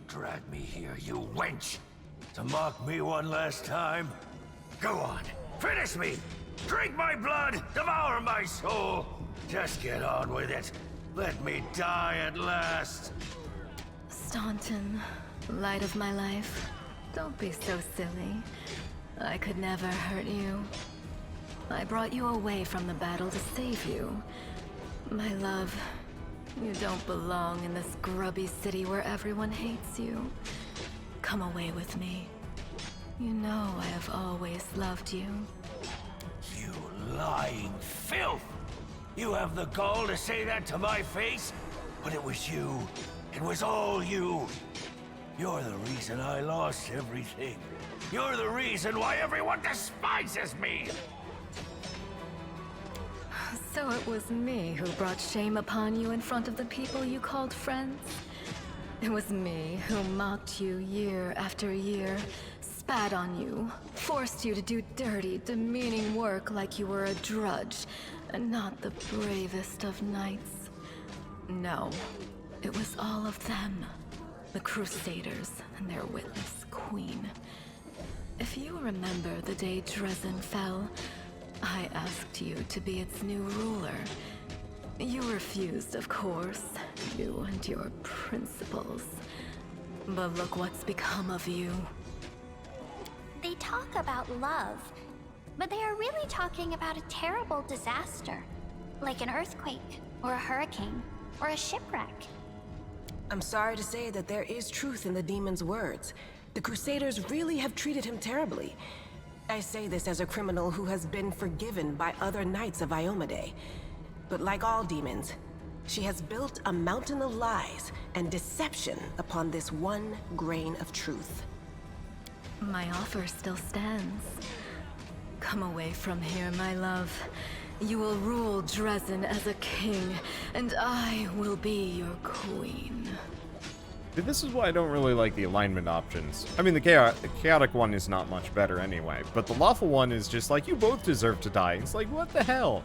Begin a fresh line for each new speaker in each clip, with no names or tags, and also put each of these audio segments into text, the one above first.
drag me here, you wench! To mock me one last time? Go on, finish me! Drink my blood, devour my soul! Just get on with it. Let me die at last.
Staunton, light of my life, don't be so silly. I could never hurt you. I brought you away from the battle to save you. My love, you don't belong in this grubby city where everyone hates you. Come away with me. You know I have always loved you.
You lying filth! You have the gall to say that to my face? But it was you. It was all you. You're the reason I lost everything. You're the reason why everyone despises me!
So it was me who brought shame upon you in front of the people you called friends? It was me who mocked you year after year, spat on you, forced you to do dirty, demeaning work like you were a drudge, and not the bravest of knights. No, it was all of them. The Crusaders and their witless queen. If you remember the day Dresden fell, I asked you to be its new ruler. You refused, of course, you and your principles. But look what's become of you.
They talk about love, but they are really talking about a terrible disaster, like an earthquake, or a hurricane, or a shipwreck.
I'm sorry to say that there is truth in the demon's words. The Crusaders really have treated him terribly. I say this as a criminal who has been forgiven by other knights of Iomedae. But like all demons, she has built a mountain of lies and deception upon this one grain of truth.
My offer still stands. Come away from here, my love. You will rule Dresden as a king, and I will be your queen.
This is why I don't really like the alignment options. I mean, the chaotic one is not much better anyway, but the lawful one is just like, you both deserve to die. It's like, what the hell?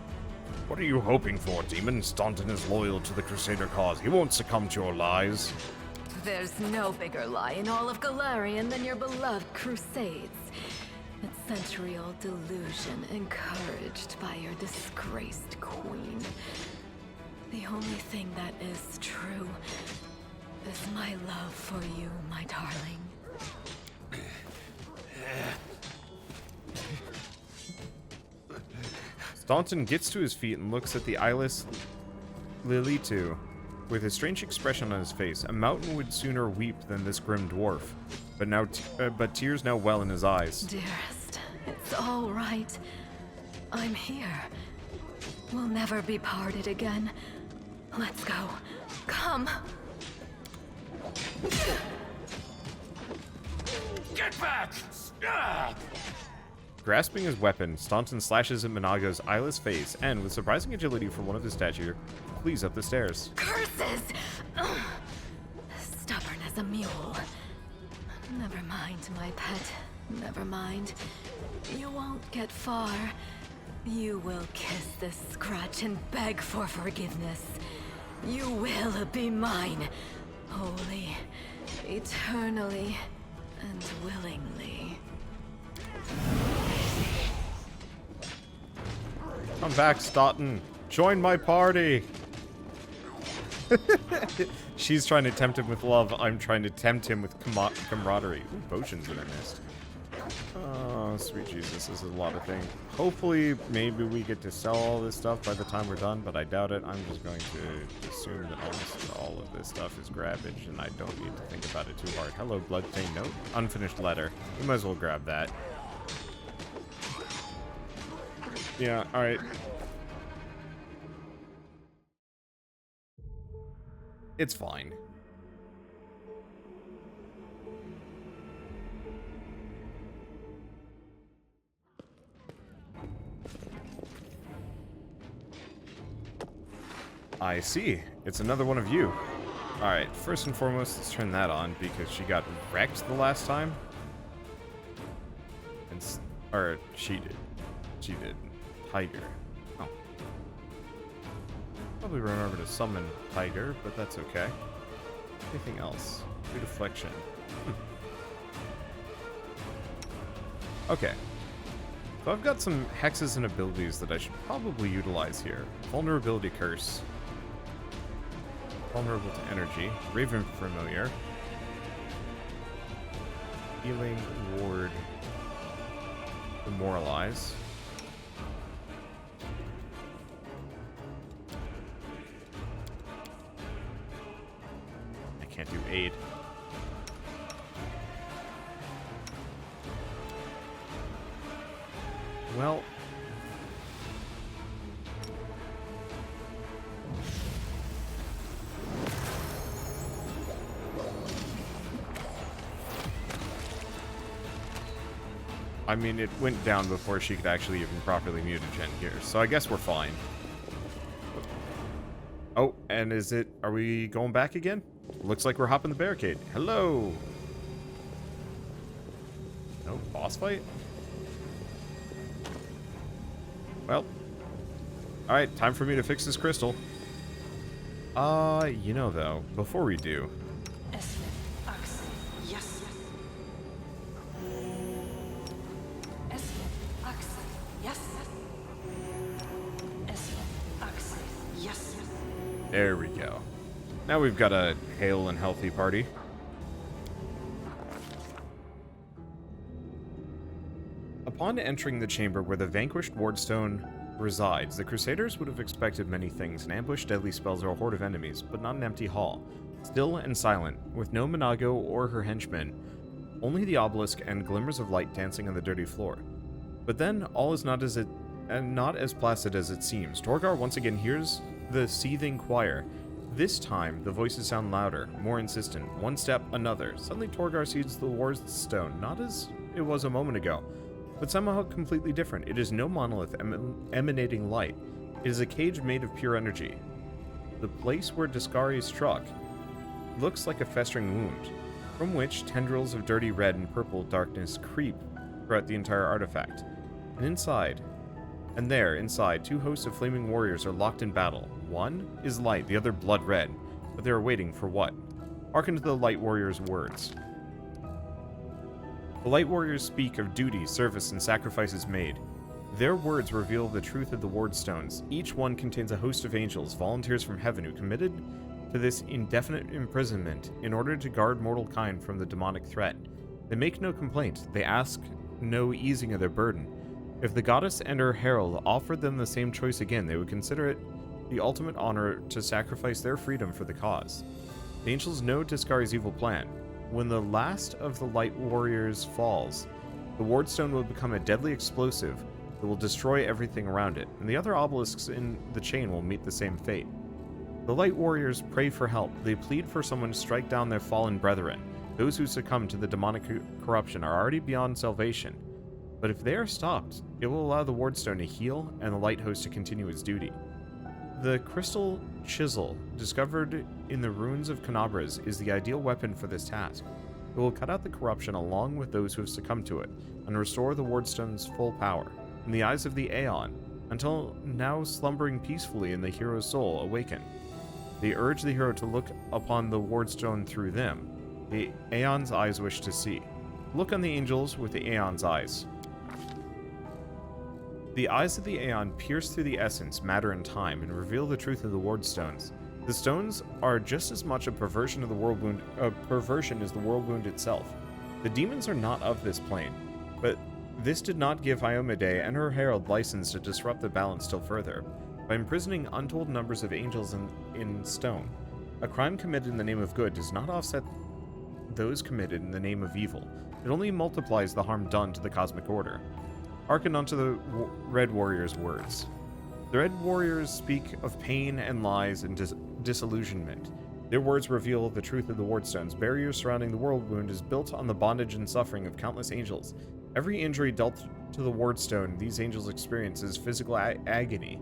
What are you hoping for, demon? Staunton is loyal to the Crusader cause. He won't succumb to your lies.
There's no bigger lie in all of Galarian than your beloved Crusades. Its century-old delusion encouraged by your disgraced queen. The only thing that is true is my love for you, my darling.
Staunton gets to his feet and looks at the eyeless Lilitu. With a strange expression on his face, a mountain would sooner weep than this grim dwarf. But tears now well in his eyes.
Dearest, it's all right. I'm here. We'll never be parted again. Let's go. Come.
Get back! Ah!
Grasping his weapon, Staunton slashes at Minago's eyeless face and, with surprising agility for one of his stature, flees up the stairs.
Curses! Ugh. Stubborn as a mule. Never mind, my pet. Never mind. You won't get far. You will kiss this scratch and beg for forgiveness. You will be mine. Wholly, eternally, and willingly.
Come back, Staunton. Join my party. She's trying to tempt him with love. I'm trying to tempt him with camaraderie. Ooh, potions that I missed. Oh, sweet Jesus, this is a lot of things. Hopefully, maybe we get to sell all this stuff by the time we're done, but I doubt it. I'm just going to assume that almost all of this stuff is grabbage, and I don't need to think about it too hard. Hello, bloodstained note. Unfinished letter. We might as well grab that. Yeah, alright. It's fine. I see. It's another one of you. Alright, first and foremost, let's turn that on because she got wrecked the last time. Or she did. She did. Tiger. Oh. Probably remember to summon Tiger, but that's okay. Anything else? 2 deflection. Okay. So I've got some hexes and abilities that I should probably utilize here. Vulnerability Curse. Vulnerable to energy. Raven Familiar. Healing Ward. Demoralize. I can't do aid. Well, I mean, it went down before she could actually even properly mutagen here, so I guess we're fine. Oh, and are we going back again? Looks like we're hopping the barricade. Hello! No boss fight? Well, alright, time for me to fix this crystal. You know though, before we do... There we go. Now we've got a hale and healthy party. Upon entering the chamber where the vanquished Wardstone resides, the Crusaders would have expected many things: an ambush, deadly spells, or a horde of enemies, but not an empty hall. Still and silent, with no Minago or her henchmen, only the obelisk and glimmers of light dancing on the dirty floor. But then, all is not as placid as it seems. Torgar once again hears the seething choir. This time, the voices sound louder, more insistent. One step, another. Suddenly, Torgar sees the Wardstone, not as it was a moment ago, but somehow completely different. It is no monolith emanating light. It is a cage made of pure energy. The place where Discari struck looks like a festering wound, from which tendrils of dirty red and purple darkness creep throughout the entire artifact. And inside, two hosts of flaming warriors are locked in battle. One is light, the other blood red, but they are waiting for what? Hearken to the light warriors' words. The light warriors speak of duty, service, and sacrifices made. Their words reveal the truth of the Wardstones. Each one contains a host of angels, volunteers from heaven, who committed to this indefinite imprisonment in order to guard mortal kind from the demonic threat. They make no complaint. They ask no easing of their burden. If the goddess and her herald offered them the same choice again, they would consider it the ultimate honor to sacrifice their freedom for the cause. The angels know Discari's evil plan. When the last of the light warriors falls, the Wardstone will become a deadly explosive that will destroy everything around it, and the other obelisks in the chain will meet the same fate. The light warriors pray for help. They plead for someone to strike down their fallen brethren. Those who succumb to the demonic corruption are already beyond salvation. But if they are stopped, it will allow the Wardstone to heal and the light host to continue its duty. The crystal chisel, discovered in the ruins of Canabras, is the ideal weapon for this task. It will cut out the corruption along with those who have succumbed to it, and restore the Wardstone's full power, in the eyes of the Aeon, until now slumbering peacefully in the hero's soul, awaken. They urge the hero to look upon the Wardstone through them. The Aeon's eyes wish to see. Look on the angels with the Aeon's eyes. The eyes of the Aeon pierce through the essence, matter, and time, and reveal the truth of the Wardstones. The stones are just as much a perversion of the world wound, as the world wound itself. The demons are not of this plane, but this did not give Iomade and her herald license to disrupt the balance still further, by imprisoning untold numbers of angels in stone. A crime committed in the name of good does not offset those committed in the name of evil. It only multiplies the harm done to the cosmic order. Hearken unto the Red Warriors' words. The Red Warriors speak of pain and lies and disillusionment. Their words reveal the truth of the Wardstones. Barrier surrounding the world wound is built on the bondage and suffering of countless angels. Every injury dealt to the Wardstone these angels experience is physical agony.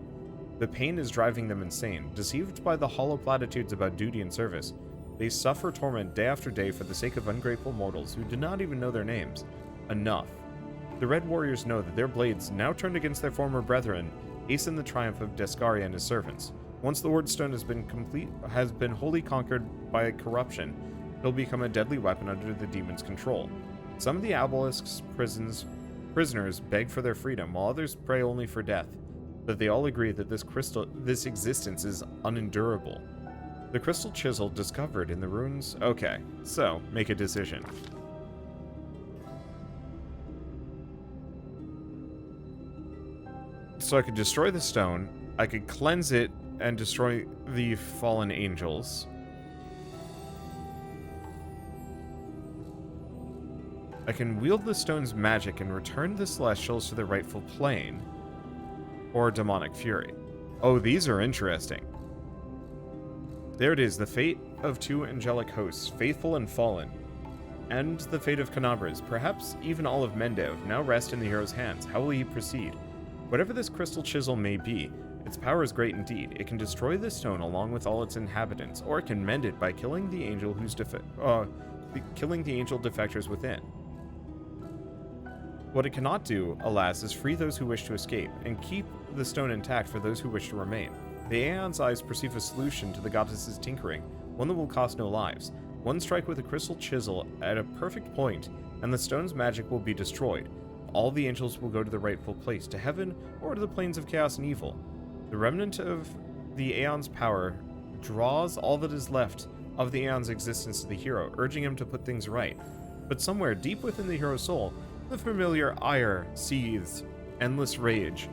The pain is driving them insane. Deceived by the hollow platitudes about duty and service, they suffer torment day after day for the sake of ungrateful mortals who do not even know their names. Enough. The Red Warriors know that their blades, now turned against their former brethren, hasten the triumph of Discari and his servants. Once the Wardstone has been wholly conquered by corruption, He'll become a deadly weapon under the demon's control. Some of the Obelisk's prisoners beg for their freedom, while others pray only for death. But they all agree that this existence is unendurable. The crystal chisel discovered in the ruins. Okay, so make a decision. So I could destroy the stone, I could cleanse it and destroy the fallen angels. I can wield the stone's magic and return the Celestials to their rightful plane. Or demonic fury. Oh, these are interesting. There it is, the fate of two angelic hosts, faithful and fallen. And the fate of Canabras, perhaps even all of Mendev, now rest in the hero's hands. How will he proceed? Whatever this crystal chisel may be, its power is great indeed. It can destroy the stone along with all its inhabitants, or it can mend it by killing the angel killing the angel defectors within. What it cannot do, alas, is free those who wish to escape, and keep the stone intact for those who wish to remain. The Aeon's eyes perceive a solution to the goddess's tinkering, one that will cost no lives. One strike with a crystal chisel at a perfect point, and the stone's magic will be destroyed. All the angels will go to the rightful place, to heaven, or to the plains of chaos and evil. The remnant of the Aeon's power draws all that is left of the Aeon's existence to the hero, urging him to put things right. But somewhere deep within the hero's soul, the familiar ire seethes, endless rage,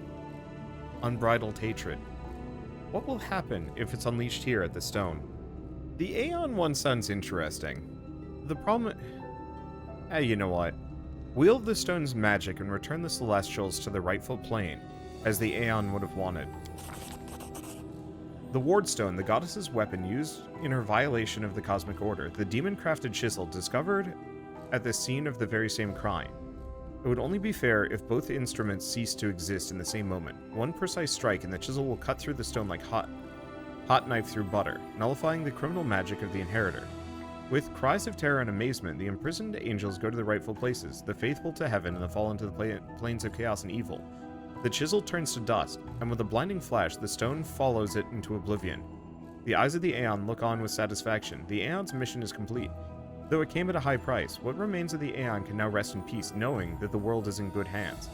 unbridled hatred. What will happen if it's unleashed here at the stone? The Aeon one sounds interesting. The problem... you know what? Wield the stone's magic and return the Celestials to the rightful plane, as the Aeon would have wanted. The Wardstone, the goddess's weapon used in her violation of the cosmic order, the demon-crafted chisel discovered at the scene of the very same crime. It would only be fair if both instruments ceased to exist in the same moment. One precise strike and the chisel will cut through the stone like hot knife through butter, nullifying the criminal magic of the inheritor. With cries of terror and amazement, the imprisoned angels go to the rightful places, the faithful to heaven and the fallen to the plains of chaos and evil. The chisel turns to dust, and with a blinding flash, the stone follows it into oblivion. The eyes of the Aeon look on with satisfaction. The Aeon's mission is complete. Though it came at a high price, what remains of the Aeon can now rest in peace, knowing that the world is in good hands.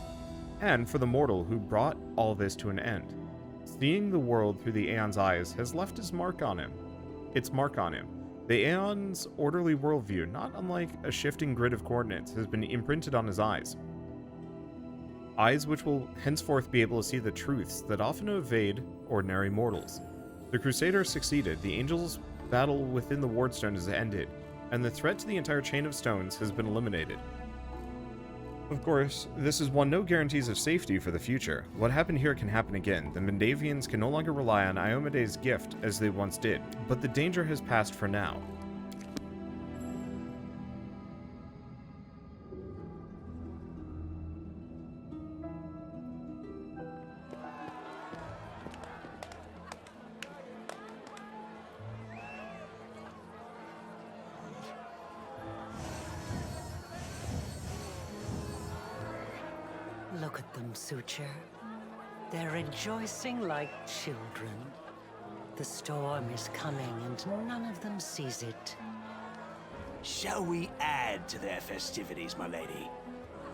And for the mortal who brought all this to an end, seeing the world through the Aeon's eyes has left its mark on him. The Aeon's orderly worldview, not unlike a shifting grid of coordinates, has been imprinted on his eyes. Eyes which will henceforth be able to see the truths that often evade ordinary mortals. The Crusaders succeeded, the angels' battle within the Wardstone is ended, and the threat to the entire chain of stones has been eliminated. Of course, this has won no guarantees of safety for the future. What happened here can happen again. The Mendavians can no longer rely on Iomede's gift as they once did, but the danger has passed for now.
Look at them, Suture. They're rejoicing like children. The storm is coming and none of them sees it.
Shall we add to their festivities, my lady?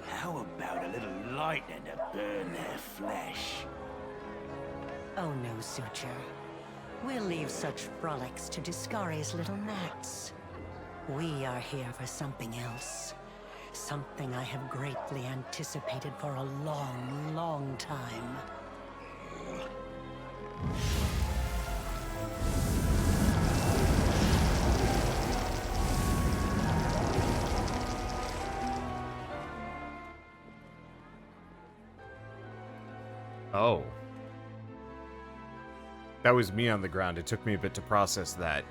How about a little lightning to burn their flesh?
Oh no, Suture. We'll leave such frolics to Discari's little gnats. We are here for something else. Something I have greatly anticipated for a long, long time.
Oh. That was me on the ground. It took me a bit to process that.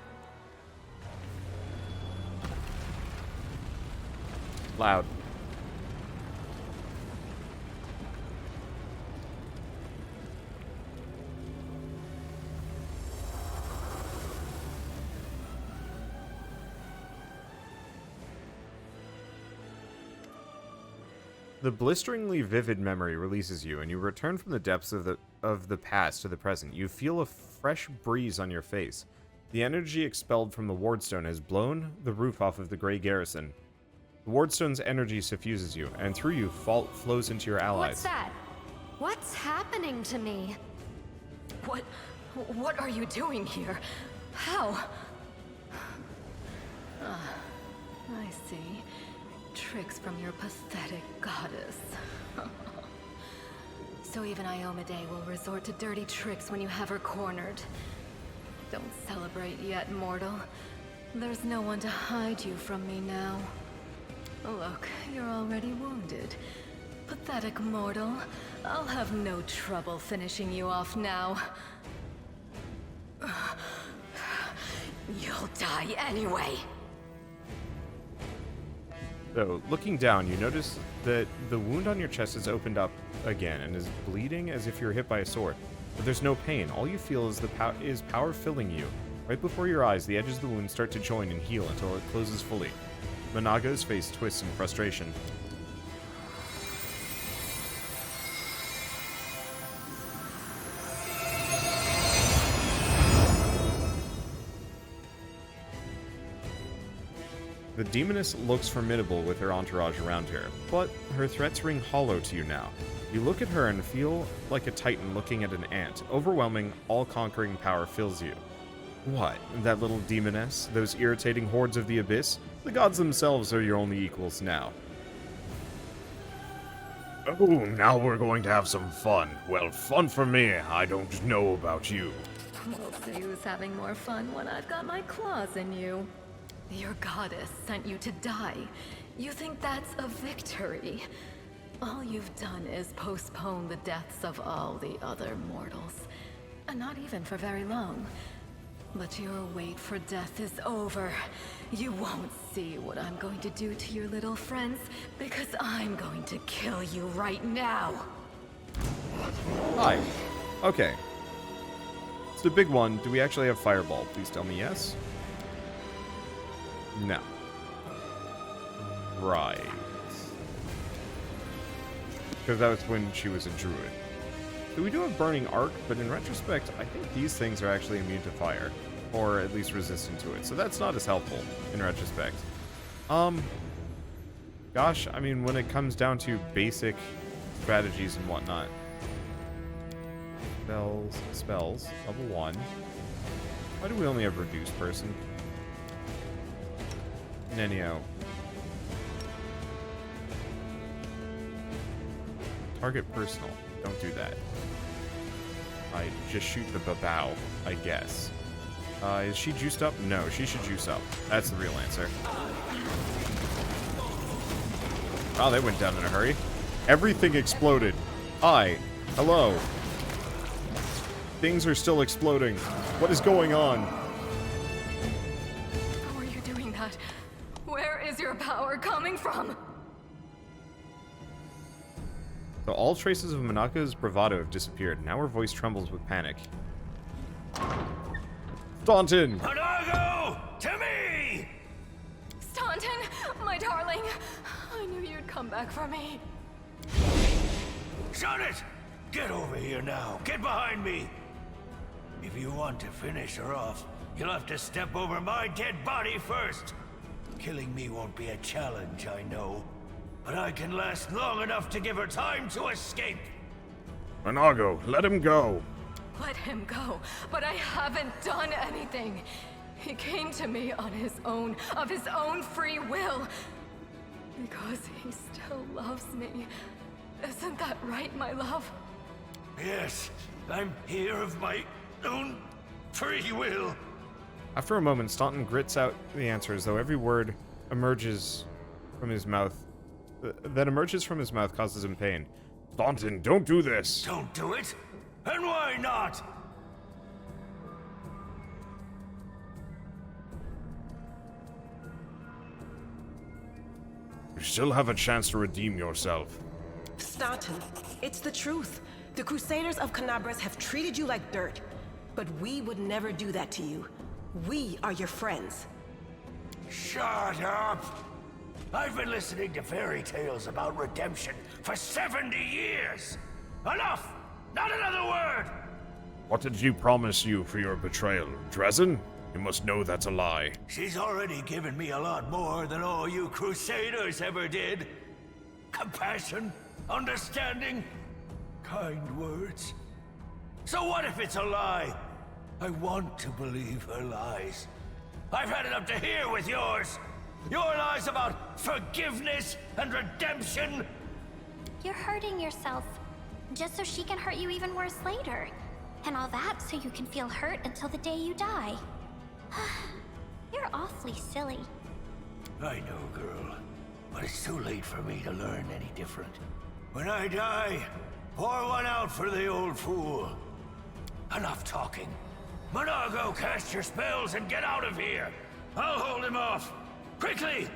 Loud. The blisteringly vivid memory releases you, and you return from the depths of the past to the present. You feel a fresh breeze on your face. The energy expelled from the wardstone has blown the roof off of the Grey Garrison. The wardstone's energy suffuses you, and through you, fault flows into your allies.
What's that? What's happening to me? What are you doing here? How? I see. Tricks from your pathetic goddess. So even Iomedae will resort to dirty tricks when you have her cornered. Don't celebrate yet, mortal. There's no one to hide you from me now. Look, you're already wounded. Pathetic mortal. I'll have no trouble finishing you off now. You'll die anyway.
So, looking down, you notice that the wound on your chest has opened up again and is bleeding as if you were hit by a sword. But there's no pain. All you feel is power filling you. Right before your eyes, the edges of the wound start to join and heal until it closes fully. Monaga's face twists in frustration. The demoness looks formidable with her entourage around her, but her threats ring hollow to you now. You look at her and feel like a titan looking at an ant. Overwhelming, all-conquering power fills you. What? That little demoness? Those irritating hordes of the abyss? The gods themselves are your only equals now.
Oh, now we're going to have some fun. Well, fun for me. I don't know about you.
We'll see who's having more fun when I've got my claws in you. Your goddess sent you to die. You think that's a victory? All you've done is postpone the deaths of all the other mortals. And not even for very long. But your wait for death is over. You won't see what I'm going to do to your little friends, because I'm going to kill you right now.
Hi. Okay. It's the big one. Do we actually have Fireball? Please tell me yes. No. Right. Because that was when she was a druid. So we do have Burning Arc, but in retrospect, I think these things are actually immune to fire. Or at least resistant to it. So that's not as helpful in retrospect. Gosh, I mean, when it comes down to basic strategies and whatnot. Spells, level 1. Why do we only have Reduced Person? Nenio. Target personal. Don't do that. I just shoot the babao, I guess. Is she juiced up? No, she should juice up. That's the real answer. Oh, they went down in a hurry. Everything exploded. Hi. Hello. Things are still exploding. What is going on?
How are you doing that? Where is your power coming from?
So all traces of Monaka's bravado have disappeared. Now her voice trembles with panic. Staunton!
Monago! To me!
Staunton, my darling. I knew you'd come back for me.
Shut it! Get over here now. Get behind me. If you want to finish her off, you'll have to step over my dead body first. Killing me won't be a challenge, I know. But I can last long enough to give her time to escape.
Monago, let him go.
Let him go, but I haven't done anything. He came to me on his own, of his own free will. Because he still loves me. Isn't that right, my love?
Yes, I'm here of my own free will.
After a moment, Staunton grits out the answer as though every word emerges from his mouth. That emerges from his mouth causes him pain. Staunton, don't do this!
Don't do it? And why not?
You still have a chance to redeem yourself.
Staunton, it's the truth. The Crusaders of Canabras have treated you like dirt. But we would never do that to you. We are your friends.
Shut up! I've been listening to fairy tales about redemption for 70 years! Enough! Not another word!
What did she promise you for your betrayal, Dresden? You must know that's a lie.
She's already given me a lot more than all you Crusaders ever did. Compassion, understanding, kind words. So what if it's a lie? I want to believe her lies. I've had it up to here with yours. Your lies about forgiveness and redemption.
You're hurting yourself, just so she can hurt you even worse later. And all that so you can feel hurt until the day you die. You're awfully silly.
I know, girl. But it's too late for me to learn any different. When I die, pour one out for the old fool. Enough talking. Monargo, cast your spells and get out of here. I'll hold him off. Quickly,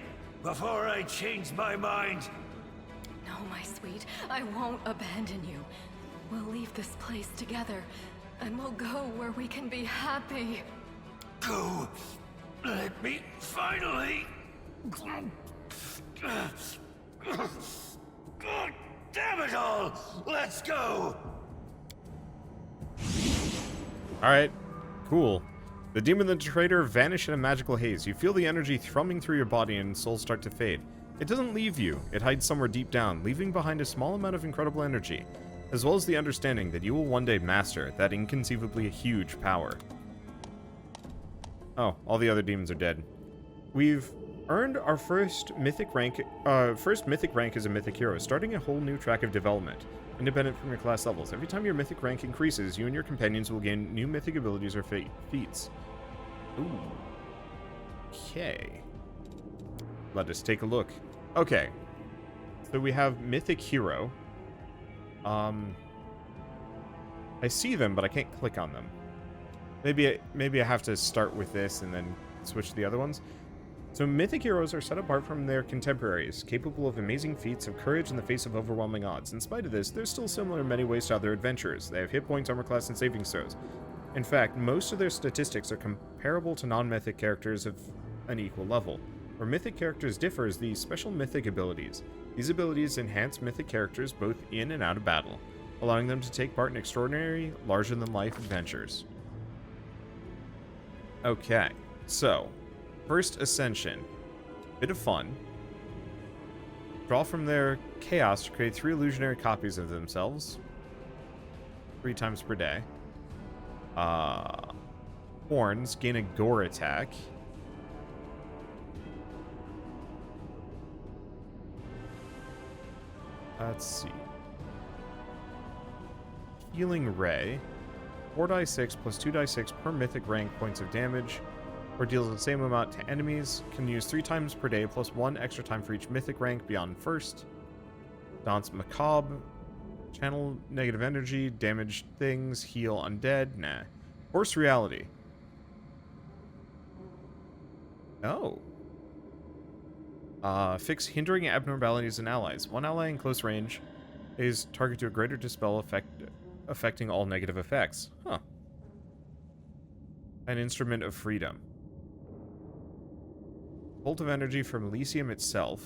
before I change my mind.
No, my sweet, I won't abandon you. We'll leave this place together, and we'll go where we can be happy.
Go. Let me finally. God damn it all! Let's go!
Alright, cool. The demon and the traitor vanish in a magical haze. You feel the energy thrumming through your body and soul start to fade. It doesn't leave you. It hides somewhere deep down, leaving behind a small amount of incredible energy, as well as the understanding that you will one day master that inconceivably huge power. Oh, all the other demons are dead. We've earned our first mythic rank as a mythic hero, starting a whole new track of development, independent from your class levels. Every time your mythic rank increases, you and your companions will gain new mythic abilities or feats. Ooh. Okay. Let us take a look. Okay. So we have Mythic Hero. I see them, but I can't click on them. Maybe I have to start with this and then switch to the other ones. So Mythic Heroes are set apart from their contemporaries, capable of amazing feats of courage in the face of overwhelming odds. In spite of this, they're still similar in many ways to other adventurers. They have hit points, armor class, and saving throws. In fact, most of their statistics are comparable to non-mythic characters of an equal level. Where mythic characters differ is the special mythic abilities. These abilities enhance mythic characters both in and out of battle, allowing them to take part in extraordinary, larger-than-life adventures. Okay, so, first Ascension. Bit of fun. Draw from their chaos to create 3 illusionary copies of themselves. 3 times per day. Horns, gain a gore attack. Let's see. Healing Ray. 4d6 plus 2d6 per mythic rank points of damage, or deals the same amount to enemies. Can use 3 times per day plus 1 extra time for each mythic rank beyond first. Dance Macabre. Channel negative energy, damage things, heal undead. Nah. Force Reality. Oh. Fix hindering abnormalities in allies. One ally in close range is target to a greater dispel effect, affecting all negative effects. Huh. An Instrument of Freedom. Bolt of energy from Elysium itself.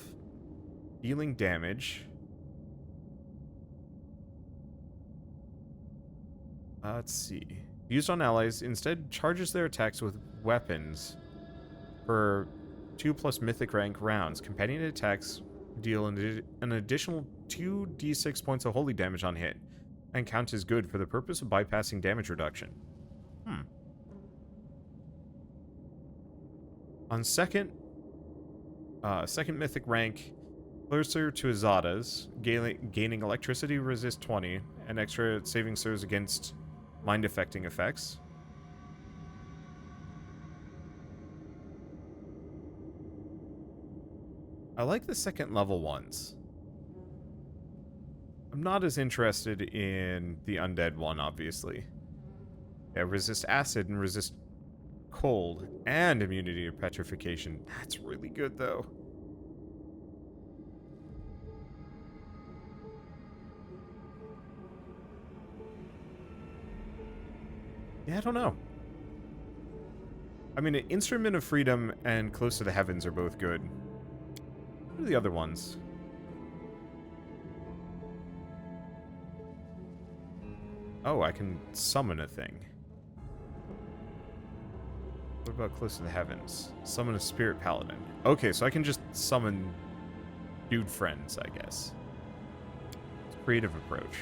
Dealing damage. Let's see. Used on allies, instead charges their attacks with weapons for 2+ mythic rank rounds. Companion attacks deal an additional 2d6 points of holy damage on hit, and count as good for the purpose of bypassing damage reduction. On second mythic rank, closer to Azada's, gaining electricity resist 20, and extra saving throws against mind-affecting effects. I like the second level ones. I'm not as interested in the undead one, obviously. Yeah, resist acid and resist cold, and immunity to petrification. That's really good, though. Yeah, I don't know. I mean, Instrument of Freedom and Close to the Heavens are both good. What are the other ones? Oh, I can summon a thing. What about close to the heavens? Summon a spirit paladin. Okay, so I can just summon dude friends, I guess. It's a creative approach.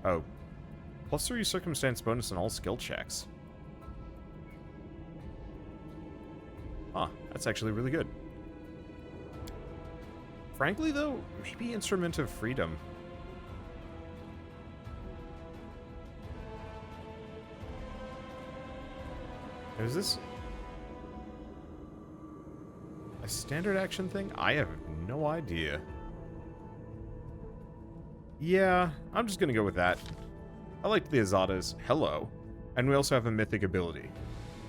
Oh. +3 circumstance bonus on all skill checks. Huh, that's actually really good. Frankly, though, maybe Instrument of Freedom. Is this a standard action thing? I have no idea. Yeah, I'm just gonna go with that. I like the Azadas. Hello. And we also have a mythic ability.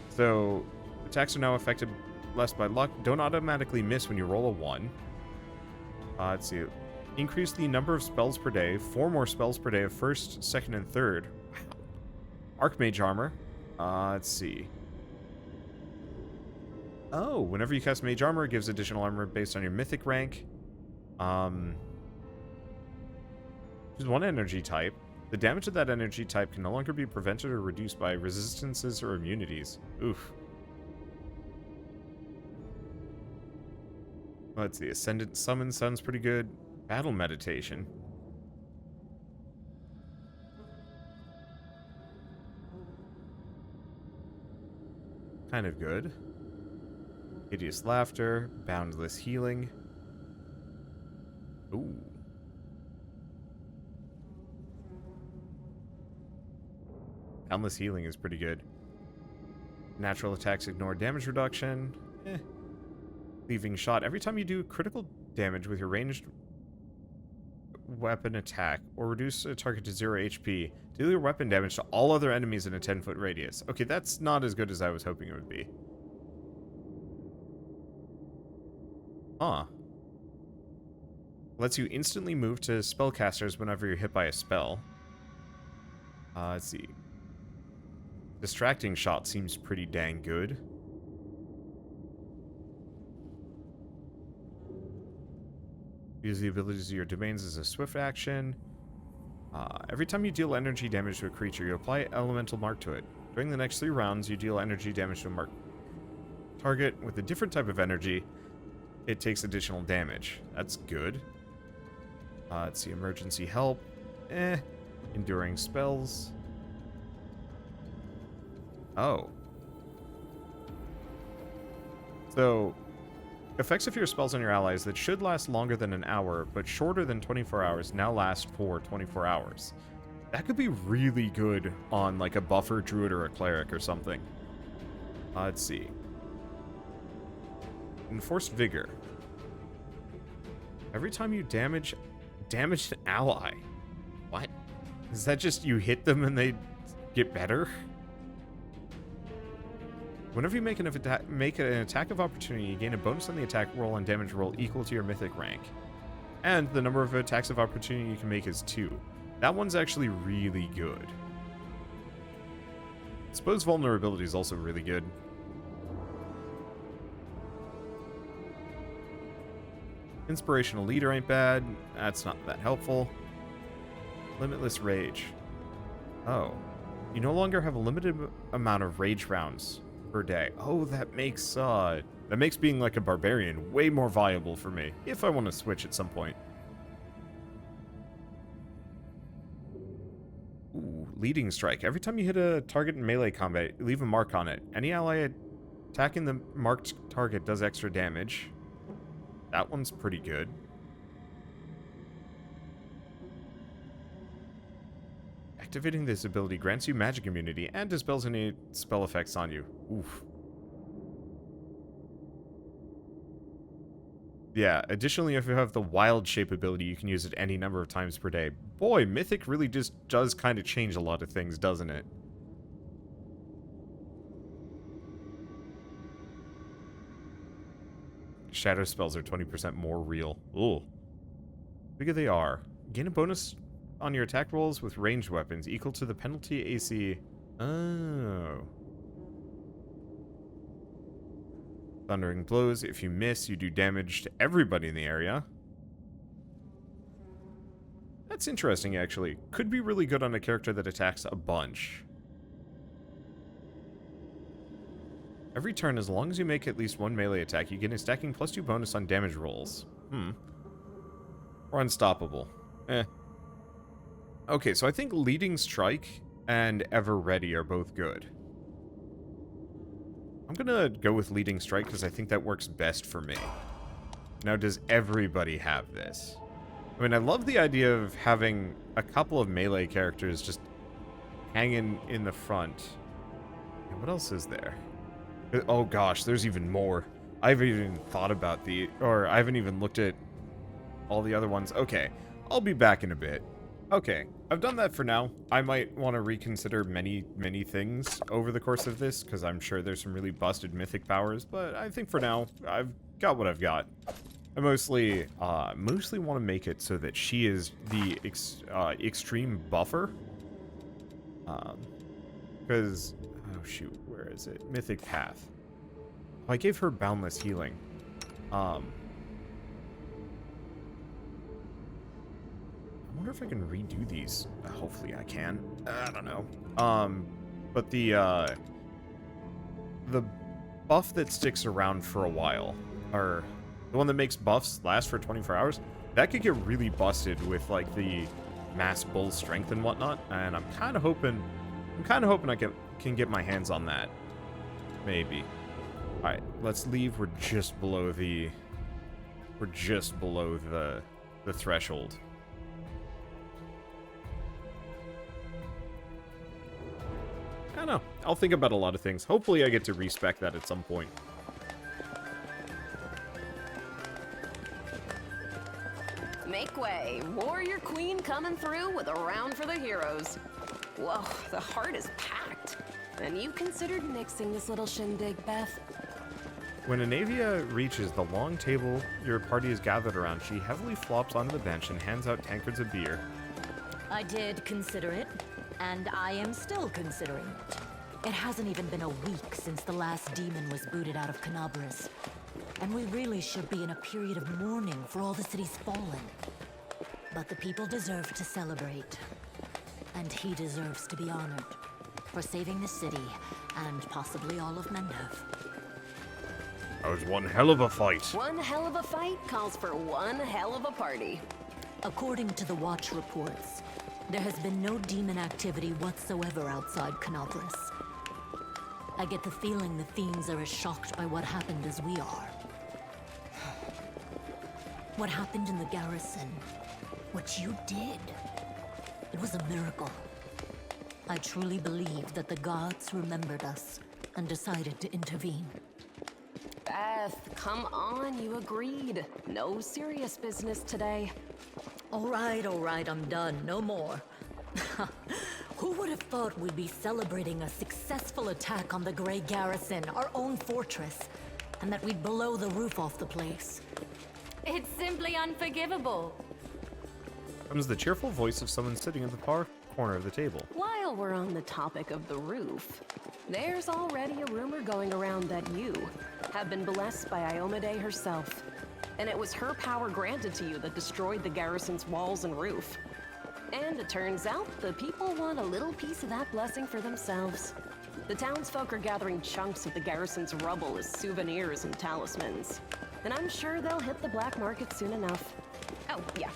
So, attacks are now affected less by luck. Don't automatically miss when you roll a 1. Let's see. Increase the number of spells per day. 4 more spells per day of 1st, 2nd, and 3rd. Wow. Archmage Armor. Let's see. Oh, whenever you cast Mage Armor, it gives additional armor based on your mythic rank. Choose one energy type. The damage of that energy type can no longer be prevented or reduced by resistances or immunities. Oof. Let's see. Ascendant Summon sounds pretty good. Battle Meditation. Kind of good. Hideous Laughter. Boundless Healing. Ooh. Boundless Healing is pretty good. Natural attacks ignore damage reduction. Leaving shot. Every time you do critical damage with your ranged weapon attack, or reduce a target to 0 HP, deal your weapon damage to all other enemies in a 10-foot radius. Okay, that's not as good as I was hoping it would be. Huh. Lets you instantly move to spellcasters whenever you're hit by a spell. Let's see. Distracting Shot seems pretty dang good. Use the abilities of your domains as a swift action. Every time you deal energy damage to a creature, you apply elemental mark to it. During the next 3 rounds, you deal energy damage to a mark target with a different type of energy. It takes additional damage. That's good. Let's see, emergency help. Enduring spells. Oh. So, effects of your spells on your allies that should last longer than an hour, but shorter than 24 hours, now last for 24 hours. That could be really good on, like, a buffer druid or a cleric or something. Let's see. Enforced Vigor. Every time you damage an ally. What? Is that just you hit them and they get better? Whenever you make an attack of opportunity, you gain a bonus on the attack roll and damage roll equal to your mythic rank. And the number of attacks of opportunity you can make is 2. That one's actually really good. I suppose vulnerability is also really good. Inspirational Leader ain't bad. That's not that helpful. Limitless Rage. Oh. You no longer have a limited amount of rage rounds per day. Oh, that makes being like a barbarian way more viable for me, if I want to switch at some point. Ooh, Leading Strike. Every time you hit a target in melee combat, leave a mark on it. Any ally attacking the marked target does extra damage. That one's pretty good. Activating this ability grants you magic immunity and dispels any spell effects on you. Oof. Yeah, additionally, if you have the Wild Shape ability, you can use it any number of times per day. Boy, Mythic really just does kind of change a lot of things, doesn't it? Shadow spells are 20% more real. Ooh. Bigger they are. Gain a bonus on your attack rolls with ranged weapons equal to the penalty AC. Oh. Thundering Blows. If you miss, you do damage to everybody in the area. That's interesting, actually. Could be really good on a character that attacks a bunch. Every turn, as long as you make at least one melee attack, you get a stacking +2 bonus on damage rolls. Or unstoppable. Okay, so I think Leading Strike and Ever Ready are both good. I'm gonna go with Leading Strike because I think that works best for me. Now, does everybody have this? I mean, I love the idea of having a couple of melee characters just hanging in the front. And what else is there? Oh gosh, there's even more. I haven't even thought about I haven't even looked at all the other ones. Okay, I'll be back in a bit. Okay, I've done that for now. I might want to reconsider many to over the course of this, because I'm sure there's some really busted mythic powers, but I think for now, I've got what I've got. I mostly want to make it so that she is the extreme buffer. Because, oh shoot, where is it? Mythic Path. Oh, I gave her Boundless Healing. I wonder if I can redo these. Hopefully I can. I don't know. But the buff that sticks around for a while, or the one that makes buffs last for 24 hours, that could get really busted with like the mass bull strength and whatnot. And I'm kind of hoping I can get my hands on that. Maybe. All right, let's leave. We're just below the threshold. I don't know. I'll think about a lot of things. Hopefully I get to respec that at some point.
Make way. Warrior Queen coming through with a round for the heroes. Whoa, the heart is packed. And you considered nixing this little shindig, Beth?
When Anavia reaches the long table your party is gathered around, she heavily flops onto the bench and hands out tankards of beer.
I did consider it, and I am still considering it. It hasn't even been a week since the last demon was booted out of Canabras. And we really should be in a period of mourning for all the city's fallen. But the people deserve to celebrate. And he deserves to be honored for saving the city and possibly all of Mendov.
That was one hell of a fight.
One hell of a fight calls for one hell of a party.
According to the Watch reports, there has been no demon activity whatsoever outside Canabras. I get the feeling the fiends are as shocked by what happened as we are. What happened in the garrison, what you did, it was a miracle. I truly believe that the gods remembered us and decided to intervene.
Beth, come on, you agreed. No serious business today.
All right, I'm done. No more. Who would have thought we'd be celebrating a successful attack on the Grey Garrison, our own fortress, and that we'd blow the roof off the place?
It's simply unforgivable.
Comes the cheerful voice of someone sitting in the far corner of the table.
While we're on the topic of the roof, there's already a rumor going around that you have been blessed by Iomade herself. And it was her power granted to you that destroyed the garrison's walls and roof. And it turns out the people want a little piece of that blessing for themselves. The townsfolk are gathering chunks of the garrison's rubble as souvenirs and talismans. And I'm sure they'll hit the black market soon enough. Oh, yeah.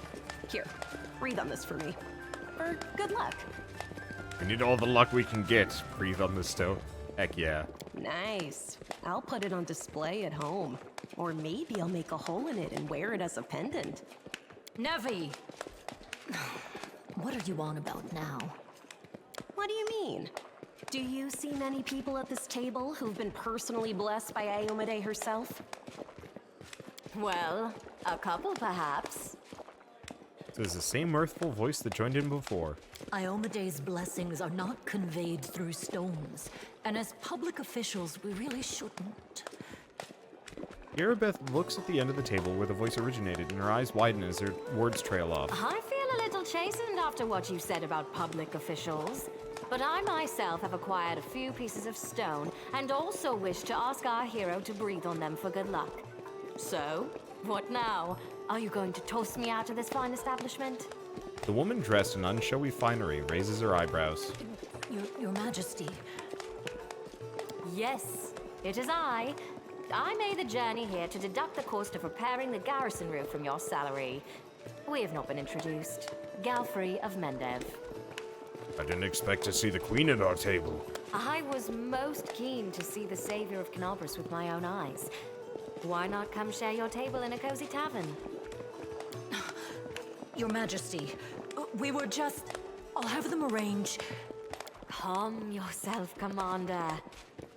Here, breathe on this for me. For good luck.
We need all the luck we can get. Breathe on this stone. Heck yeah.
Nice. I'll put it on display at home. Or maybe I'll make a hole in it and wear it as a pendant.
Nevi! What are you on about now?
What do you mean? Do you see many people at this table who've been personally blessed by Iomade herself?
Well, a couple perhaps.
This is the same mirthful voice that joined in before.
Iomade's blessings are not conveyed through stones, and as public officials, we really shouldn't.
Yarabeth looks at the end of the table where the voice originated, and her eyes widen as her words trail off.
I feel a little chastened after what you said about public officials. But I myself have acquired a few pieces of stone, and also wish to ask our hero to breathe on them for good luck. So, what now? Are you going to toast me out of this fine establishment?
The woman dressed in unshowy finery raises her eyebrows.
Your Majesty.
Yes,
It is I. I made the journey here to deduct the cost of repairing the garrison roof from your salary. We have not been introduced. Galfrey of Mendev.
I didn't expect to see the queen at our table.
I was most keen to see the savior of Canobras with my own eyes. Why not come share your table in a cozy tavern?
Your Majesty, we were just... I'll have them arrange.
Calm yourself, Commander.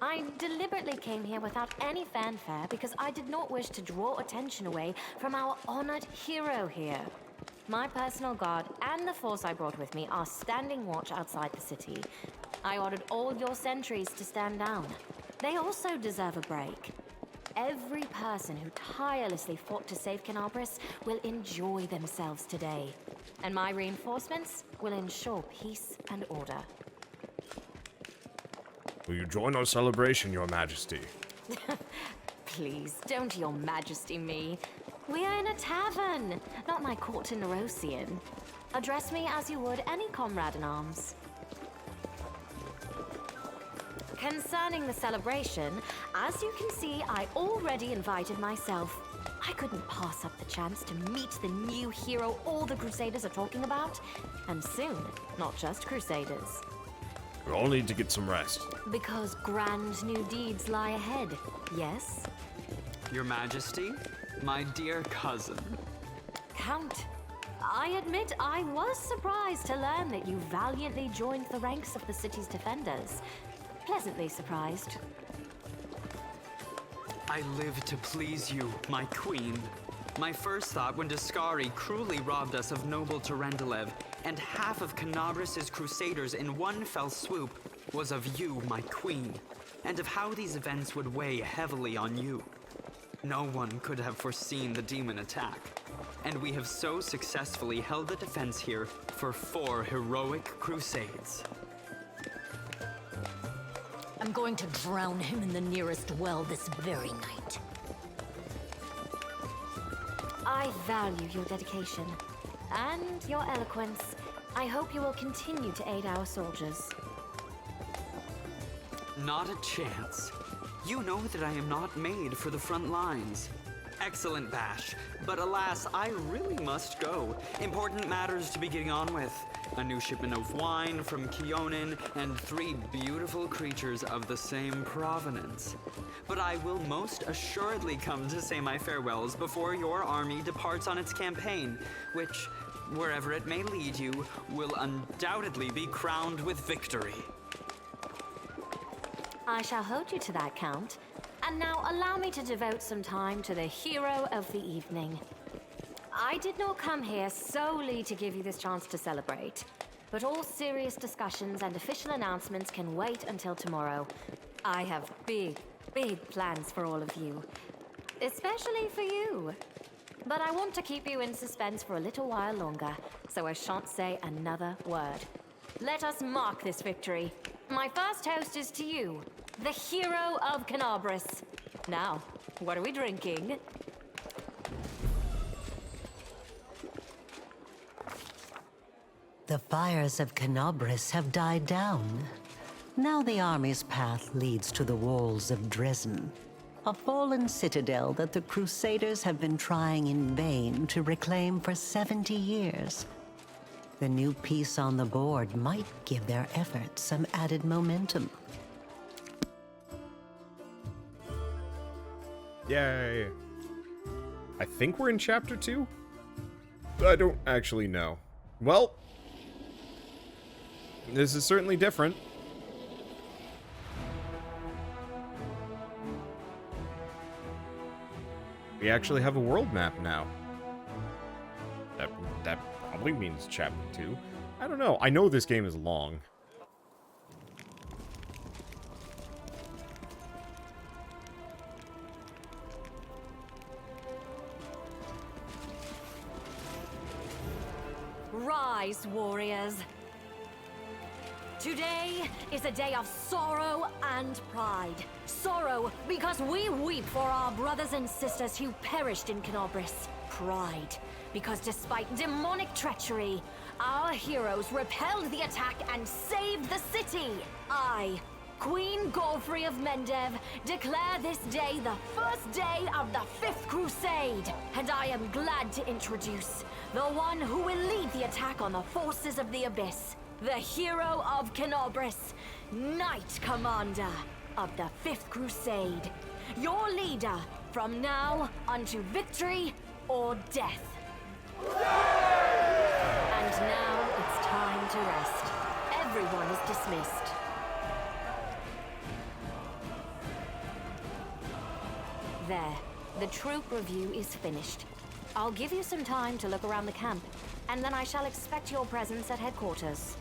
I deliberately came here without any fanfare because I did not wish to draw attention away from our honored hero here. My personal guard and the force I brought with me are standing watch outside the city. I ordered all your sentries to stand down. They also deserve a break. Every person who tirelessly fought to save Canobras will enjoy themselves today. And my reinforcements will ensure peace and order.
Will you join our celebration, Your Majesty?
Please, don't Your Majesty me. We are in a tavern, not my court in Nerosian. Address me as you would any comrade in arms. Concerning the celebration, as you can see, I already invited myself. I couldn't pass up the chance to meet the new hero all the Crusaders are talking about. And soon, not just Crusaders.
We all need to get some rest.
Because grand new deeds lie ahead, yes?
Your Majesty, my dear cousin.
Count, I admit I was surprised to learn that you valiantly joined the ranks of the city's defenders. Pleasantly surprised.
I live to please you, my queen. My first thought when Discari cruelly robbed us of noble Terendelev and half of Canobras' crusaders in one fell swoop was of you, my queen, and of how these events would weigh heavily on you. No one could have foreseen the demon attack, and we have so successfully held the defense here for 4 heroic crusades.
I'm going to drown him in the nearest well this very night.
I value your dedication and your eloquence. I hope you will continue to aid our soldiers.
Not a chance. You know that I am not made for the front lines. Excellent bash, but alas, I really must go. Important matters to be getting on with. A new shipment of wine from Kionin, and 3 beautiful creatures of the same provenance. But I will most assuredly come to say my farewells before your army departs on its campaign, which, wherever it may lead you, will undoubtedly be crowned with victory.
I shall hold you to that, Count. And now allow me to devote some time to the hero of the evening. I did not come here solely to give you this chance to celebrate, but all serious discussions and official announcements can wait until tomorrow. I have big plans for all of you, especially for you. But I want to keep you in suspense for a little while longer, so I shan't say another word. Let us mark this victory. My first toast is to you, the hero of Canobras. Now, what are we drinking?
The fires of Canobras have died down. Now the army's path leads to the walls of Dresden, a fallen citadel that the Crusaders have been trying in vain to reclaim for 70 years. The new piece on the board might give their efforts some added momentum.
Yay. I think we're in chapter 2? I don't actually know. Well, this is certainly different. We actually have a world map now. That probably means chapter 2. I don't know. I know this game is long.
Rise, warriors. Today is a day of sorrow and pride. Sorrow because we weep for our brothers and sisters who perished in Canobras. Pride because despite demonic treachery, our heroes repelled the attack and saved the city. I
Queen Godfrey of Mendev, declare this day the first day of the 5th Crusade. And I am glad to introduce the one who will lead the attack on the forces of the Abyss, the hero of Canobris, Knight Commander of the 5th Crusade. Your leader from now unto victory or death. And now it's time to rest. Everyone is dismissed. There, the troop review is finished. I'll give you some time to look around the camp, and then I shall expect your presence at headquarters.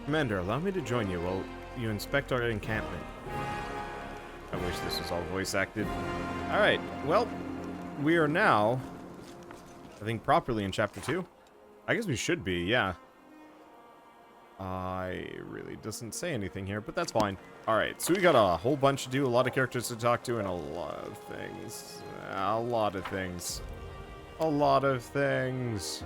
Commander, allow me to join you while you inspect our encampment. I wish this was all voice acted. Alright, well, we are now, I think, properly in Chapter 2. I guess we should be, yeah. It really doesn't say anything here, but that's fine. Alright, so we got a whole bunch to do, a lot of characters to talk to, and a lot of things. A lot of things. A lot of things.